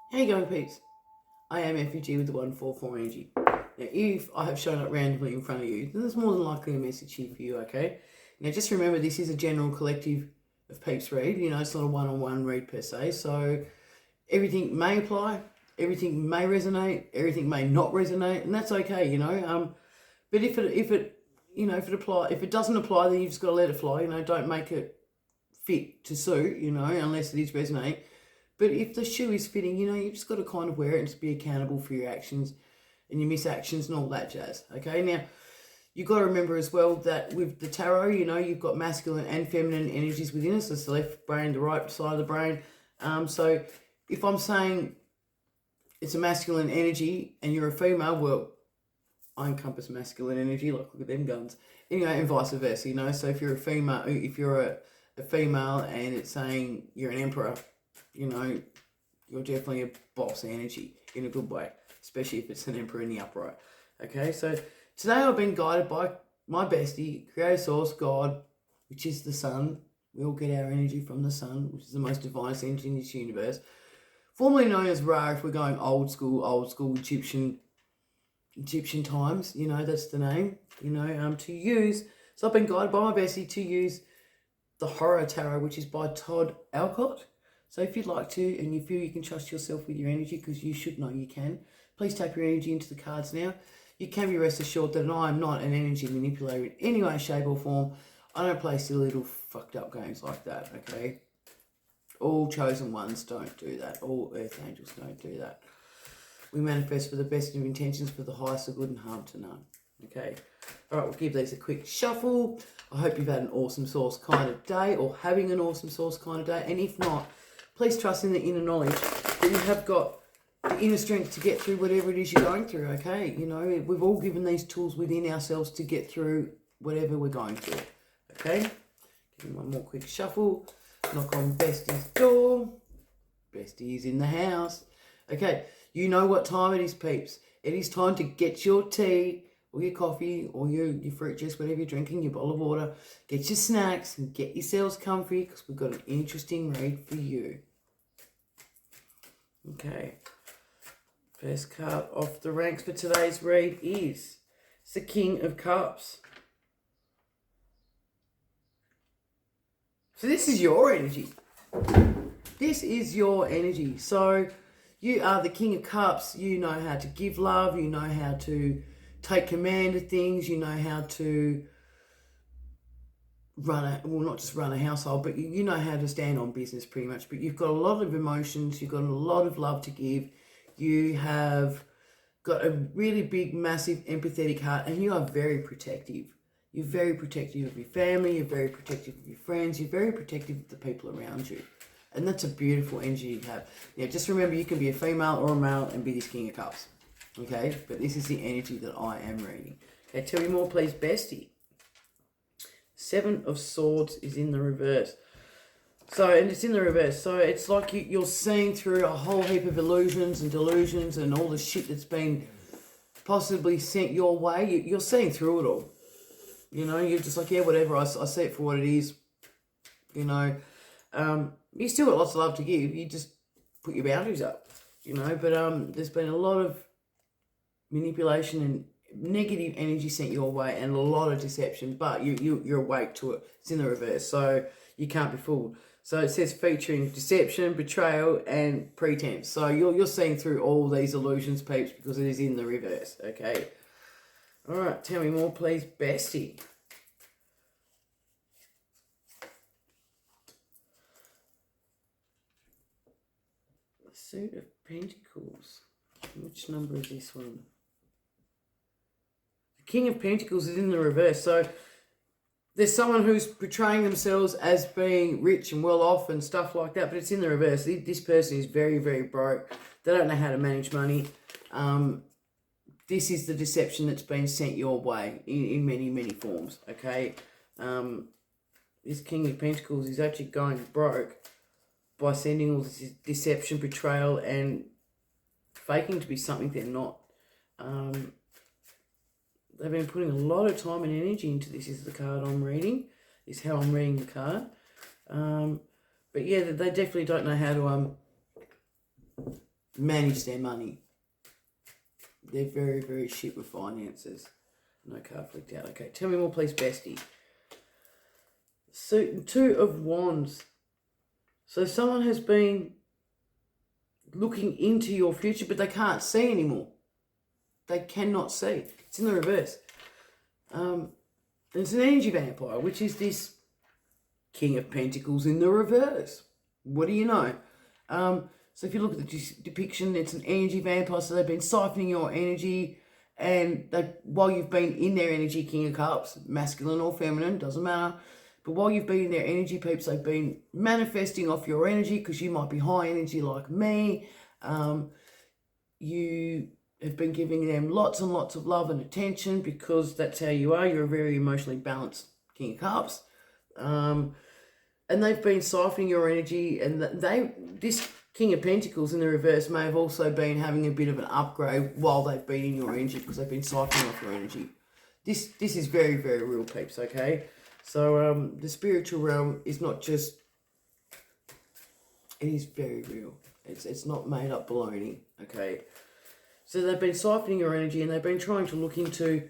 How you going, peeps? I am FUG with the 144 energy. Now, if I have shown up randomly in front of you, then there's more than likely a message here for you, okay? Now, just remember this is a general collective of peeps read. It's not a one-on-one read per se, so everything may apply, everything may resonate, everything may not resonate, and that's okay. But if it doesn't apply, then you've just got to let it fly. Don't make it fit to suit. Unless it is resonate. But if the shoe is fitting, you've just got to kind of wear it and just be accountable for your actions and your misactions and all that jazz. Okay, now you've got to remember as well that with the tarot, you've got masculine and feminine energies within us. It's the left brain, the right side of the brain. So if I'm saying it's a masculine energy and you're a female, well, I encompass masculine energy. Look at them guns. And vice versa. So if you're a female, a female and it's saying you're an emperor, you're definitely a boss energy in a good way, especially if it's an emperor in the upright. Okay, so today I've been guided by my bestie, Creator Source, God, which is the sun. We all get our energy from the sun, which is the most divinest energy in this universe. Formerly known as Ra, if we're going old school Egyptian times, that's the name, to use. So I've been guided by my bestie to use the Horror Tarot, which is by Todd Alcott. So if you'd like to and you feel you can trust yourself with your energy, because you should know you can, please tap your energy into the cards now. You can be rest assured that I am not an energy manipulator in any way, shape or form. I don't play silly little fucked up games like that, okay? All chosen ones don't do that. All earth angels don't do that. We manifest for the best of intentions, for the highest of good and harm to none. Okay. All right, we'll give these a quick shuffle. I hope you've had an awesome source kind of day, or having an awesome source kind of day. And if not, please trust in the inner knowledge that you have got the inner strength to get through whatever it is you're going through, okay? We've all given these tools within ourselves to get through whatever we're going through, okay? Give me one more quick shuffle. Knock on Bestie's door. Bestie is in the house. Okay, you know what time it is, peeps. It is time to get your tea or your coffee or your fruit juice, whatever you're drinking, your bottle of water. Get your snacks and get yourselves comfy, because we've got an interesting read for you. Okay, first card off the ranks for today's read is the King of Cups. So this is your energy. This is your energy. So you are the King of Cups. You know how to give love. You know how to take command of things. You know how to not just run a household, but you know how to stand on business pretty much. But you've got a lot of emotions. You've got a lot of love to give. You have got a really big, massive, empathetic heart, and you are very protective. You're very protective of your family. You're very protective of your friends. You're very protective of the people around you. And that's a beautiful energy you have. Now, just remember, you can be a female or a male and be this King of Cups. Okay? But this is the energy that I am reading. Okay, tell me more, please, bestie. Seven of Swords is in the reverse. And it's in the reverse. So it's like you're seeing through a whole heap of illusions and delusions and all the shit that's been possibly sent your way. You're seeing through it all. You're just like, yeah, whatever. I see it for what it is. You still got lots of love to give. You just put your boundaries up. But there's been a lot of manipulation and negative energy sent your way, and a lot of deception, but you're awake to it. It's in the reverse, so you can't be fooled. So it says featuring deception, betrayal, and pretense. So you're seeing through all these illusions, peeps, because it is in the reverse. Okay. All right. Tell me more, please, bestie. The Suit of Pentacles. Which number is this one? King of Pentacles is in the reverse. So there's someone who's portraying themselves as being rich and well off and stuff like that, but it's in the reverse. This person is very, very broke. They don't know how to manage money. This is the deception that's been sent your way in many, many forms, okay? This King of Pentacles is actually going broke by sending all this deception, betrayal, and faking to be something they're not. They've been putting a lot of time and energy into this. Is the card I'm reading. Is how I'm reading the card. But yeah, they definitely don't know how to manage their money. They're very, very shit with finances. No card flicked out. Okay, tell me more, please, bestie. So, 2 of Wands. So someone has been looking into your future, but they can't see anymore. They cannot see. It's in the reverse. It's an energy vampire, which is this King of Pentacles in the reverse. What do you know? So if you look at the depiction, it's an energy vampire. So they've been siphoning your energy, and while you've been in their energy, King of Cups, masculine or feminine, doesn't matter. But while you've been in their energy, peeps, they've been manifesting off your energy, because you might be high energy like me. You have been giving them lots and lots of love and attention, because that's how you are. You're a very emotionally balanced King of Cups. And they've been siphoning your energy, and this King of Pentacles in the reverse may have also been having a bit of an upgrade while they've been in your energy, because they've been siphoning off your energy. This is very, very real, peeps, okay? So the spiritual realm is not just, it is very real. It's not made up baloney, okay? So they've been siphoning your energy, and they've been trying to look into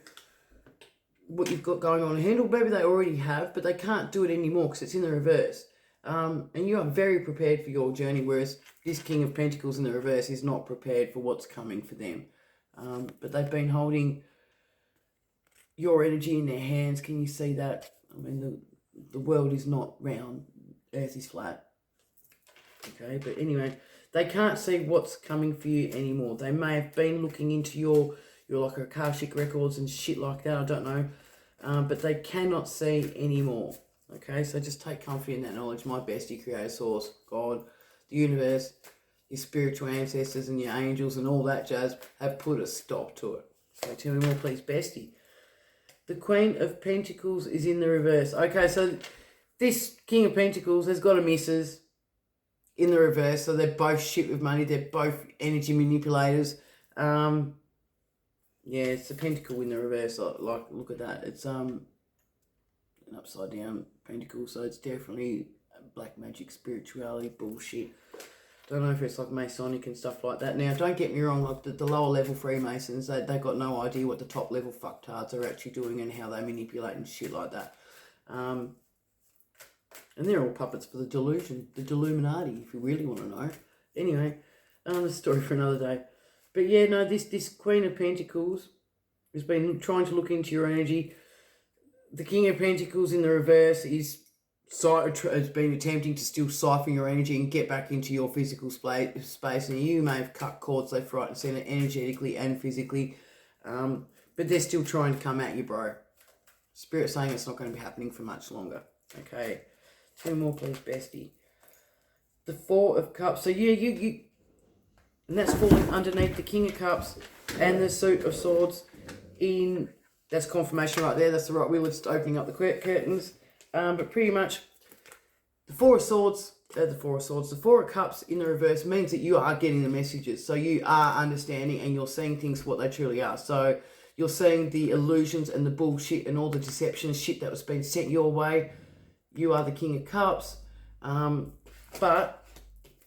what you've got going on ahead, or maybe they already have, but they can't do it anymore because it's in the reverse. And you are very prepared for your journey, whereas this King of Pentacles in the reverse is not prepared for what's coming for them. But they've been holding your energy in their hands. Can you see that? I mean, the world is not round, Earth is flat. Okay, but anyway, they can't see what's coming for you anymore. They may have been looking into your like Akashic records and shit like that, I don't know. But they cannot see anymore. Okay, so just take comfort in that knowledge. My bestie, Creator Source, God, the universe, your spiritual ancestors and your angels and all that jazz have put a stop to it. So tell me more, please, bestie. The Queen of Pentacles is in the reverse. Okay, so this King of Pentacles has got a missus in the reverse. So they're both shit with money. They're both energy manipulators. Yeah, it's a pentacle in the reverse. Like, look at that. It's an upside down pentacle. So it's definitely black magic, spirituality, bullshit. Don't know if it's like Masonic and stuff like that. Now, don't get me wrong, like the lower level Freemasons, they've got no idea what the top level fucktards are actually doing and how they manipulate and shit like that. And they're all puppets for the delusion, the Deluminati, if you really want to know. Anyway, a story for another day. But yeah, no, this Queen of Pentacles has been trying to look into your energy. The King of Pentacles in the reverse has been attempting to still siphon your energy and get back into your physical space. And you may have cut cords left, right and centre, energetically and physically. But they're still trying to come at you, bro. Spirit saying it's not going to be happening for much longer. Okay. 2 more, please, bestie. The 4 of Cups. So yeah, you and that's falling underneath the King of Cups and the Suit of Swords. That's confirmation right there. That's the right wheel. It's opening up the curtains. But pretty much, the 4 of Swords, the 4 of Cups in the reverse means that you are getting the messages. So you are understanding and you're seeing things for what they truly are. So you're seeing the illusions and the bullshit and all the deception shit that was being sent your way. You are the King of Cups. But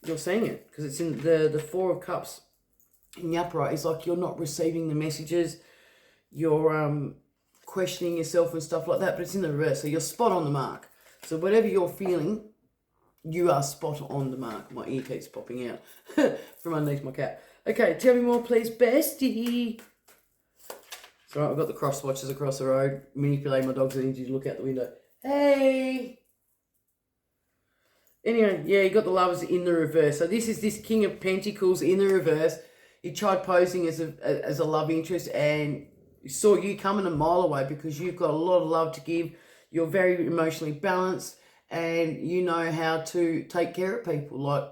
you're seeing it because it's in the 4 of Cups in the upright. It's like you're not receiving the messages. You're questioning yourself and stuff like that, but it's in the reverse. So you're spot on the mark. So whatever you're feeling, you are spot on the mark. My ear keeps popping out from underneath my cat. Okay, tell me more, please, bestie. So I've got the cross watchers across the road, manipulating my dog's energy to look out the window. Hey! Anyway, yeah, you got the Lovers in the reverse. So this is this King of Pentacles in the reverse. He tried posing as a love interest and saw you coming a mile away because you've got a lot of love to give. You're very emotionally balanced and you know how to take care of people, like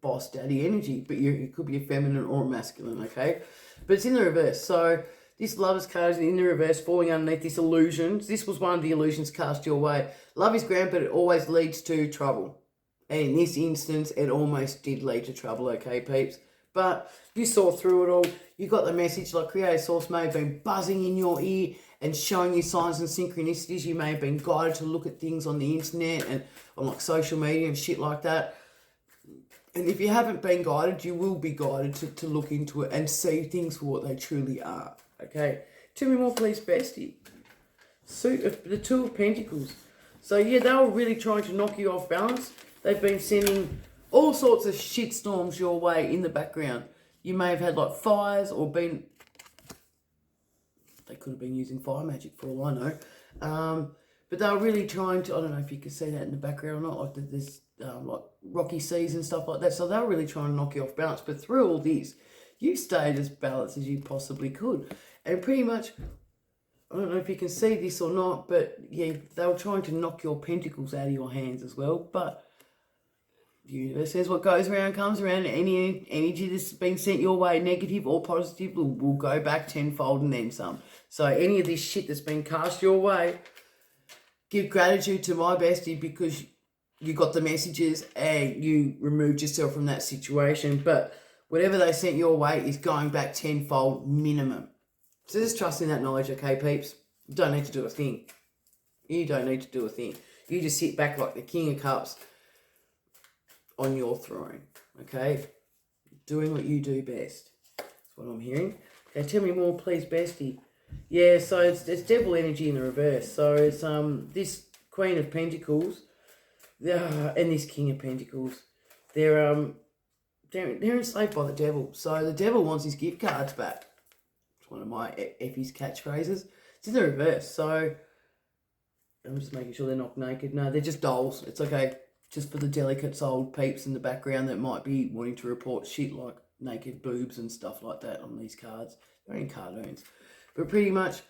boss daddy energy. But you could be a feminine or a masculine, okay? But it's in the reverse. So this Lovers card is in the reverse, falling underneath this illusions. This was one of the illusions cast your way. Love is grand, but it always leads to trouble. And in this instance, it almost did lead to trouble, okay, peeps? But you saw through it all. You got the message, like Creator Source may have been buzzing in your ear and showing you signs and synchronicities. You may have been guided to look at things on the internet and on like social media and shit like that. And if you haven't been guided, you will be guided to look into it and see things for what they truly are. Okay? Tell me more, please, bestie. The Two of Pentacles. So, yeah, they were really trying to knock you off balance. They've been sending all sorts of shitstorms your way in the background. You may have had, like, fires or been... They could have been using fire magic for all I know. But they were really trying to... I don't know if you can see that in the background or not. Like, there's... like rocky seas and stuff like that. So they were really trying to knock you off balance. But through all this, you stayed as balanced as you possibly could. And pretty much, I don't know if you can see this or not, but yeah, they were trying to knock your pentacles out of your hands as well. But the universe says what goes around comes around. Any energy that's been sent your way, negative or positive, will go back tenfold and then some. So any of this shit that's been cast your way, give gratitude to my bestie because you got the messages and you removed yourself from that situation. But whatever they sent your way is going back tenfold minimum. So just trust in that knowledge, okay, peeps? You don't need to do a thing. You don't need to do a thing. You just sit back like the King of Cups on your throne, okay? Doing what you do best. That's what I'm hearing. Okay, tell me more, please, bestie. Yeah, so it's devil energy in the reverse. So it's this Queen of Pentacles and this King of Pentacles. They're enslaved by the devil. So the devil wants his gift cards back. It's one of my Effie's catchphrases. It's in the reverse. So I'm just making sure they're not naked. No, they're just dolls. It's okay. Just for the delicate souled peeps in the background that might be wanting to report shit like naked boobs and stuff like that on these cards. They're in cartoons. But pretty much,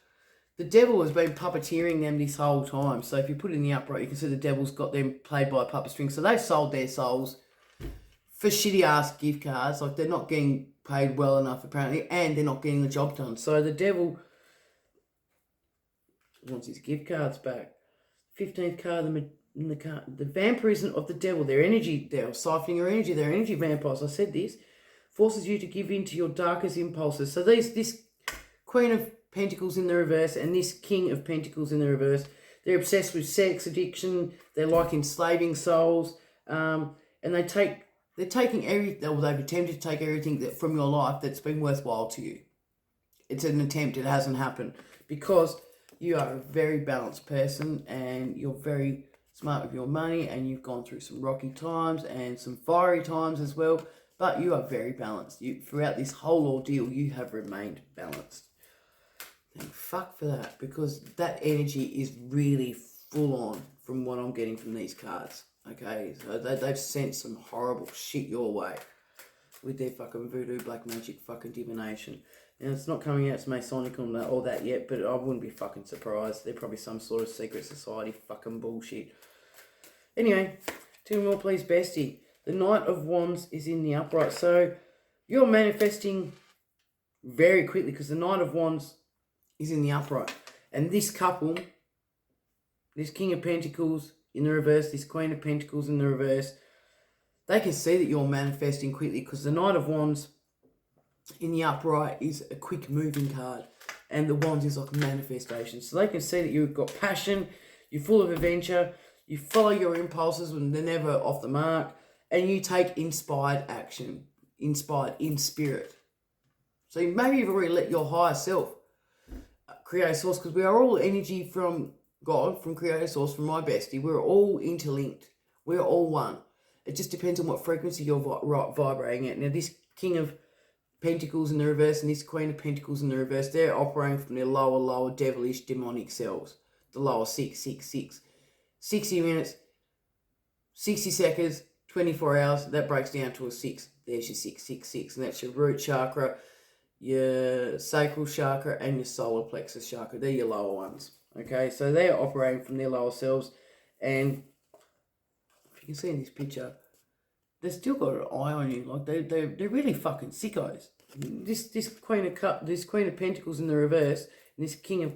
the devil has been puppeteering them this whole time. So if you put it in the upright, you can see the devil's got them played by a puppet string. So they've sold their souls for shitty-ass gift cards. Like, they're not getting paid well enough, apparently, and they're not getting the job done. So the devil wants his gift cards back. 15th card in the card. The vampirism of the devil. Their energy, they're siphoning your energy. They're energy vampires. I said this. Forces you to give in to your darkest impulses. So this Queen of Pentacles in the reverse and this King of Pentacles in the reverse, they're obsessed with sex addiction. They're like enslaving souls, and they're taking everything. Well, they've attempted to take everything from your life that's been worthwhile to you. It's an attempt. It hasn't happened because you are a very balanced person and you're very smart with your money and you've gone through some rocky times and some fiery times as well. But you are very balanced. Throughout this whole ordeal, you have remained balanced. Thank fuck for that, because that energy is really full on from what I'm getting from these cards. Okay, so they've sent some horrible shit your way with their fucking voodoo, black magic, fucking divination. And it's not coming out as Masonic or all that yet, but I wouldn't be fucking surprised. They're probably some sort of secret society fucking bullshit. Anyway, tell me more, please, bestie. The Knight of Wands is in the upright, so you're manifesting very quickly because the Knight of Wands is in the upright. And this couple, this King of Pentacles in the reverse, this Queen of Pentacles in the reverse, they can see that you're manifesting quickly because the Knight of Wands in the upright is a quick moving card and the Wands is like a manifestation. So they can see that you've got passion, you're full of adventure, you follow your impulses when they're never off the mark, and you take inspired action, inspired in spirit. So maybe you've already let your higher self, Creator Source, because we are all energy from God, from Creator Source, from my bestie. We're all interlinked. We're all one. It just depends on what frequency you're vibrating at. Now, this King of Pentacles in the reverse and this Queen of Pentacles in the reverse, they're operating from their lower, devilish, demonic selves. The lower 666. 60 minutes, 60 seconds, 24 hours, that breaks down to a 6. There's your 666, and that's your root chakra, your sacral chakra, and your solar plexus chakra. They're your lower ones. Okay, so they're operating from their lower selves, and if you can see in this picture, they've still got an eye on you. Like they're really fucking sickos. This Queen of Pentacles in the reverse, and this King of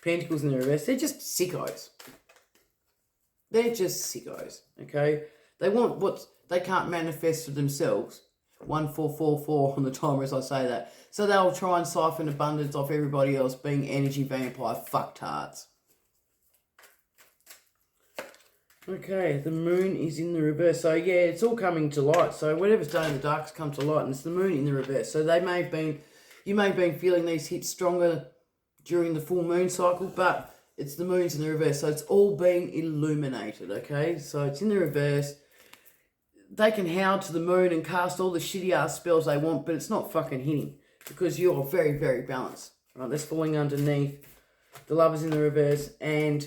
Pentacles in the reverse, they're just sickos. They're just sickos. Okay, they want what they can't manifest for themselves. 1444 on the timer as I say that. So they'll try and siphon abundance off everybody else, being energy vampire fucktards. Okay, the moon is in the reverse. So yeah, it's all coming to light. So whatever's done in the dark has come to light, and it's the moon in the reverse. So you may have been feeling these hits stronger during the full moon cycle, but it's the moon's in the reverse. So it's all being illuminated, okay? So it's in the reverse. They can howl to the moon and cast all the shitty ass spells they want, but it's not fucking hitting because you're very, very balanced. Right, that's falling underneath. The Lovers in the reverse and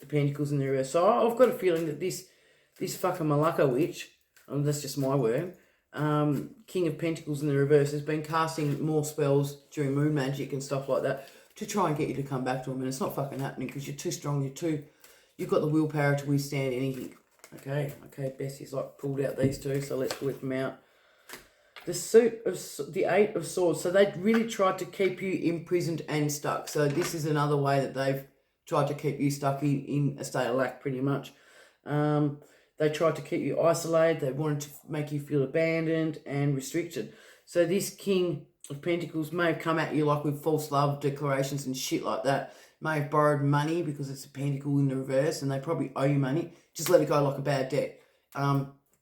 the Pentacles in the reverse. So I've got a feeling that this fucking Malacca witch, that's just my word, King of Pentacles in the reverse, has been casting more spells during moon magic and stuff like that to try and get you to come back to him, and it's not fucking happening because you're too strong. You've got the willpower to withstand anything. Okay, Bessie's like pulled out these two, so let's whip them out. The Eight of Swords. So they really tried to keep you imprisoned and stuck. So this is another way that they've tried to keep you stuck in a state of lack, pretty much. They tried to keep you isolated. They wanted to make you feel abandoned and restricted. So this King of Pentacles may have come at you like with false love declarations and shit like that. May have borrowed money because it's a pentacle in the reverse and they probably owe you money. Just let it go like a bad debt.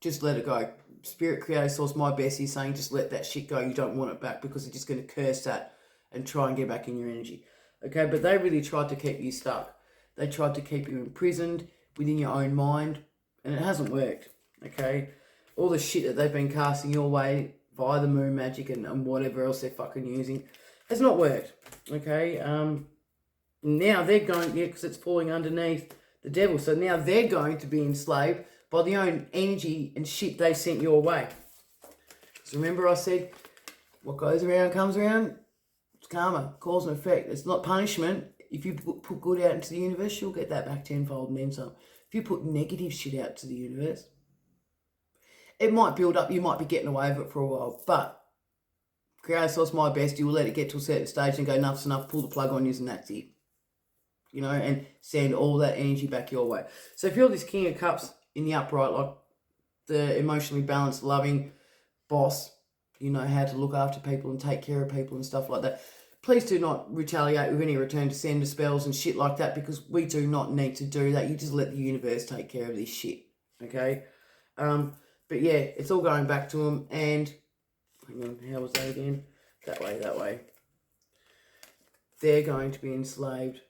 Just let it go. Spirit Creator Source, my Bessie, saying just let that shit go. You don't want it back because they're just going to curse that and try and get back in your energy. Okay, but they really tried to keep you stuck. They tried to keep you imprisoned within your own mind, and it hasn't worked. Okay, all the shit that they've been casting your way via the moon magic and whatever else they're fucking using has not worked. Okay, now they're going, because it's falling underneath the devil, so now they're going to be enslaved by the own energy and shit they sent your way. So remember I said, what goes around comes around. It's karma, cause and effect. It's not punishment. If you put good out into the universe, you'll get that back tenfold and then some. If you put negative shit out to the universe, it might build up. You might be getting away with it for a while, but Creator Source, my best, you will let it get to a certain stage and go, enough's enough, pull the plug on you and that's it. You know, and send all that energy back your way. So if you're this King of Cups in the upright, like the emotionally balanced, loving boss, you know how to look after people and take care of people and stuff like that, please do not retaliate with any return to sender spells and shit like that, because we do not need to do that. You just let the universe take care of this shit, okay? But yeah, it's all going back to them, and hang on, how was that again? That way. They're going to be enslaved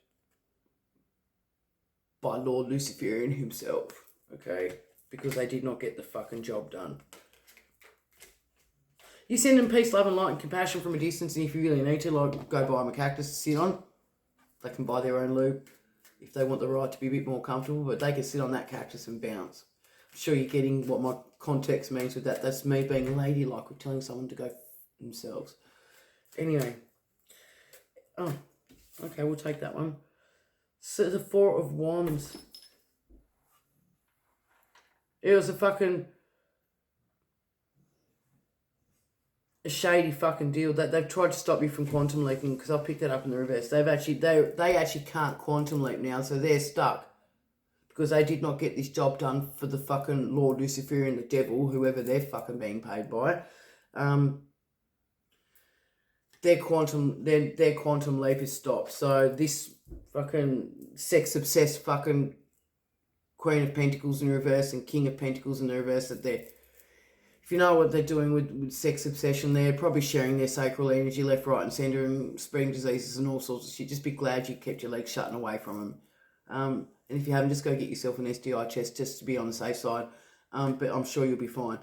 by Lord Luciferian himself, okay? Because they did not get the fucking job done. You send them peace, love, and light and compassion from a distance, and if you really need to, like, go buy them a cactus to sit on. They can buy their own lube if they want the ride to be a bit more comfortable, but they can sit on that cactus and bounce. I'm sure you're getting what my context means with that. That's me being ladylike with telling someone to go themselves. Anyway. Oh, okay, we'll take that one. So the Four of Wands. It was a shady fucking deal that they've tried to stop you from quantum leaping, because I picked that up in the reverse. They actually can't quantum leap now, so they're stuck because they did not get this job done for the fucking Lord Luciferian, the devil, whoever they're fucking being paid by. Their quantum leap is stopped. So this fucking sex obsessed fucking Queen of Pentacles in reverse and King of Pentacles in the reverse, that they're, if you know what they're doing with sex obsession, they're probably sharing their sacral energy left, right and centre and spreading diseases and all sorts of shit. Just be glad you kept your legs shut and away from them. And if you haven't, just go get yourself an STI test just to be on the safe side. But I'm sure you'll be fine.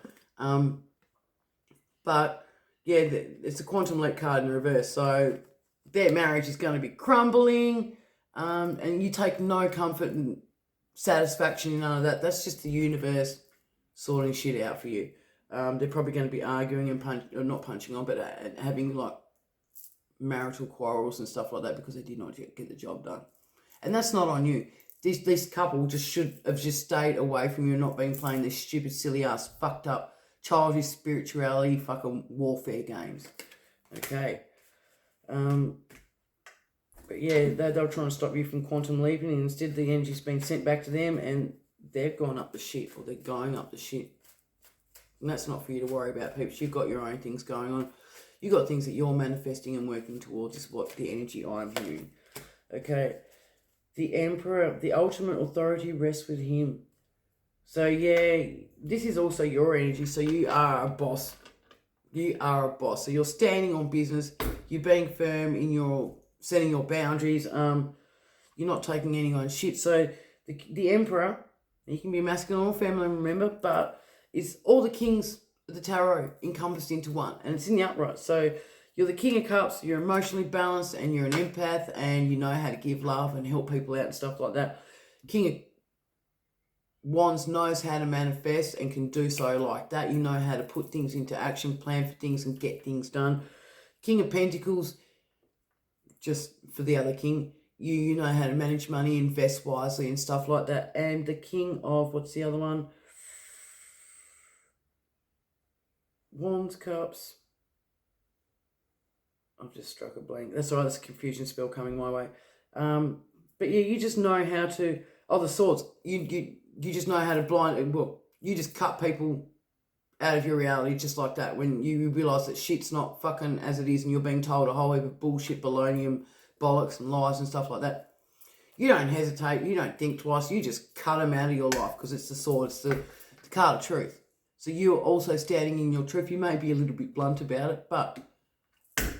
But yeah, it's a quantum leap card in reverse. So their marriage is going to be crumbling. And you take no comfort and satisfaction in none of that. That's just the universe sorting shit out for you. They're probably going to be arguing and not punching on, but having like marital quarrels and stuff like that because they did not get the job done. And that's not on you. This couple just should have just stayed away from you and not been playing this stupid, silly ass, fucked up, childish spirituality, fucking warfare games. Okay. But yeah, they were trying to stop you from quantum leaping, and instead the energy's been sent back to them, and they've gone up the shit, or they're going up the shit. And that's not for you to worry about, peeps. You've got your own things going on. You've got things that you're manifesting and working towards, is what the energy I'm hearing. Okay. The Emperor, the ultimate authority rests with him. So yeah, this is also your energy. So you are a boss. You are a boss. So you're standing on business. You're being firm in your setting your boundaries. You're not taking anyone's shit. So the Emperor, he can be masculine or feminine, remember, but it's all the kings of the tarot encompassed into one, and it's in the upright. So you're the King of Cups. You're emotionally balanced, and you're an empath, and you know how to give love and help people out and stuff like that. King of Wands knows how to manifest and can do so like that. You know how to put things into action, plan for things, and get things done. King of Pentacles, just for the other king, you know how to manage money, invest wisely and stuff like that. And the King of, what's the other one? Wands, Cups. I've just struck a blank. That's all right, that's a confusion spell coming my way. But yeah, you just know how to, the Swords, you just know how to you just cut people out of your reality just like that. When you realise that shit's not fucking as it is and you're being told a whole heap of bullshit, baloney, bollocks and lies and stuff like that, you don't hesitate, you don't think twice, you just cut them out of your life, because it's the sword, it's the card of truth. So you're also standing in your truth. You may be a little bit blunt about it, but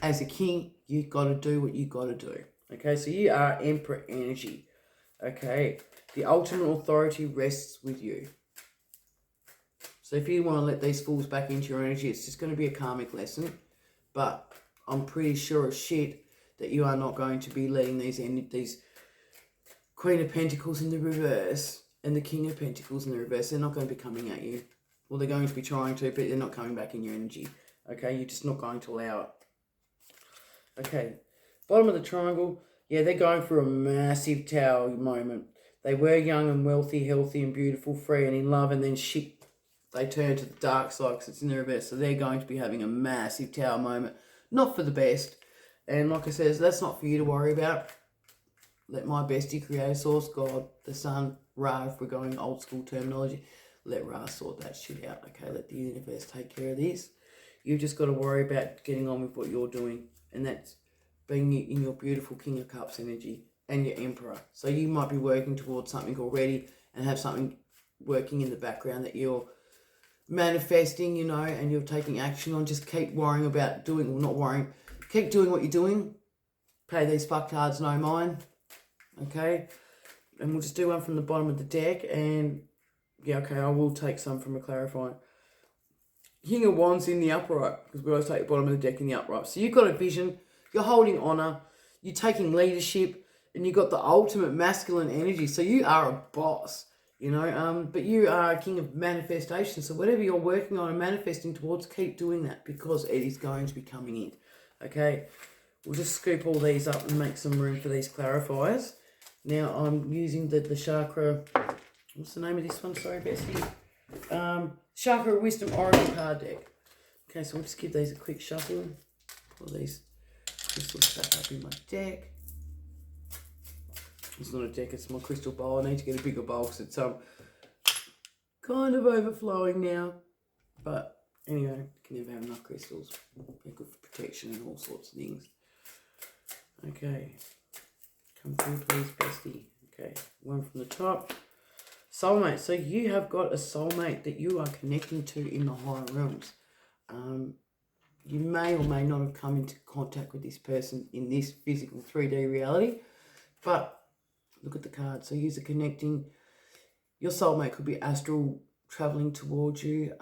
as a king, you've got to do what you got to do. Okay, so you are Emperor energy. Okay, the ultimate authority rests with you. So if you want to let these fools back into your energy, it's just going to be a karmic lesson. But I'm pretty sure as shit that you are not going to be letting these Queen of Pentacles in the reverse and the King of Pentacles in the reverse, they're not going to be coming at you. Well, they're going to be trying to, but they're not coming back in your energy. Okay, you're just not going to allow it. Okay, bottom of the triangle, yeah, they're going through a massive tower moment. They were young and wealthy, healthy and beautiful, free and in love, and then shit, they turn to the dark side because it's in the reverse. So they're going to be having a massive tower moment. Not for the best. And like I said, that's not for you to worry about. Let my bestie, creator, source, God, the sun, Ra, if we're going old school terminology, let Ra sort that shit out. Okay, let the universe take care of this. You've just got to worry about getting on with what you're doing. And that's being in your beautiful King of Cups energy and your Emperor. So you might be working towards something already and have something working in the background that you're manifesting, you know, and you're taking action on. Just keep worrying about doing, or not worrying, keep doing what you're doing. Pay these fucktards no mind. Okay? And we'll just do one from the bottom of the deck. And yeah, okay, I will take some from a clarifying. King of Wands in the upright, because we always take the bottom of the deck in the upright. So you've got a vision, you're holding honor, you're taking leadership, and you've got the ultimate masculine energy. So you are a boss, you know, but you are a king of manifestation. So whatever you're working on and manifesting towards, keep doing that, because it is going to be coming in. Okay, we'll just scoop all these up and make some room for these clarifiers. Now I'm using the chakra, what's the name of this one? Sorry, Bessie. Chakra Wisdom Oracle card deck. Okay, so we'll just give these a quick shuffle. Pull these crystals back up in my deck. It's not a deck, it's my crystal bowl. I need to get a bigger bowl because it's kind of overflowing now. But anyway, you can never have enough crystals. They're good for protection and all sorts of things. Okay. Come through, please, bestie. Okay, one from the top. Soulmate. So you have got a soulmate that you are connecting to in the higher realms. You may or may not have come into contact with this person in this physical 3D reality, but look at the card. So you're connecting. Your soulmate could be astral traveling towards you.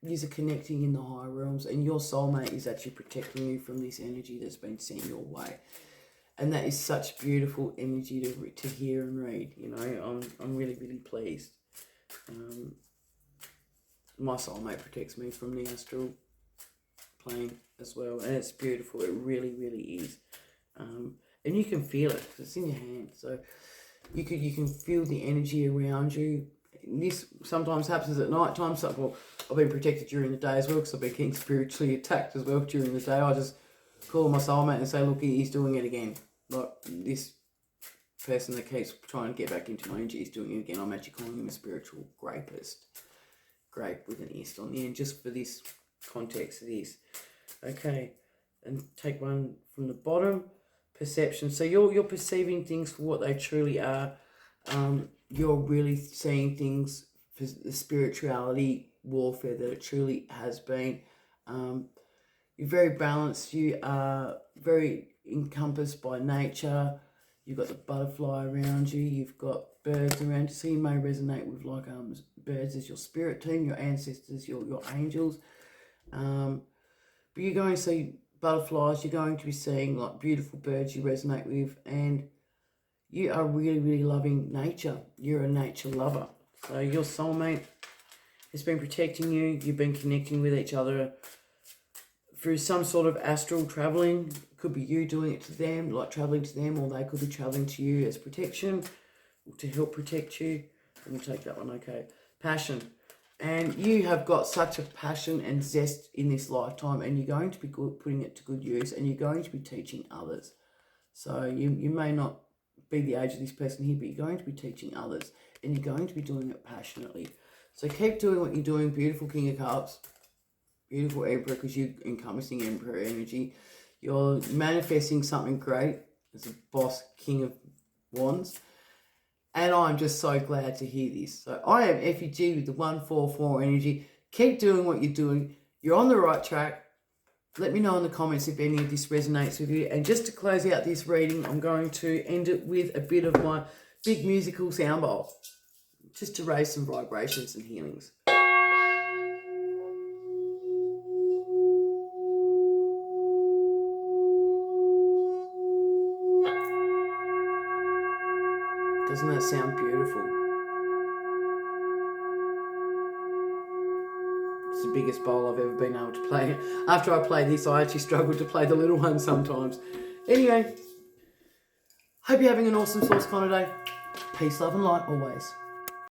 You're connecting in the higher realms, and your soulmate is actually protecting you from this energy that's been sent your way. And that is such beautiful energy to hear and read. You know, I'm really, really pleased. My soulmate protects me from the astral plane as well, and it's beautiful. It really, really is. And you can feel it because it's in your hand. So you can feel the energy around you. This sometimes happens at night time. So, well, I've been protected during the day as well because I've been getting spiritually attacked as well during the day. I just call my soulmate and say, look, he's doing it again. Like this person that keeps trying to get back into my energy is doing it again. I'm actually calling him a spiritual rapist. Grape with an ist on the end, just for this context of this. Okay, and take one from the bottom. perception. So you're perceiving things for what they truly are. You're really seeing things for the spirituality warfare that it truly has been. You're very balanced. You are very encompassed by nature. You've got the butterfly around you. You've got birds around you. So you may resonate with like birds as your spirit team, your ancestors, your angels. But you're going to see butterflies. You're going to be seeing like beautiful birds you resonate with, and you are really, really loving nature. You're a nature lover. So your soulmate has been protecting you. You've been connecting with each other through some sort of astral traveling. Could be you doing it to them, like traveling to them, or they could be traveling to you as protection, to help protect you. Let me take that one, okay. Passion. And you have got such a passion and zest in this lifetime, and you're going to be putting it to good use, and you're going to be teaching others. So you may not be the age of this person here, but you're going to be teaching others, and you're going to be doing it passionately. So keep doing what you're doing, beautiful King of Cups, beautiful Emperor, because you're encompassing Emperor energy. You're manifesting something great as a boss, King of Wands. And I'm just so glad to hear this. So I am FUG with the 144 energy. Keep doing what you're doing. You're on the right track. Let me know in the comments if any of this resonates with you. And just to close out this reading, I'm going to end it with a bit of my big musical sound bowl, just to raise some vibrations and healings. Doesn't that sound beautiful? It's the biggest bowl I've ever been able to play. After I play this, I actually struggle to play the little one sometimes. Anyway, hope you're having an awesome Source Connor day. Peace, love and light always.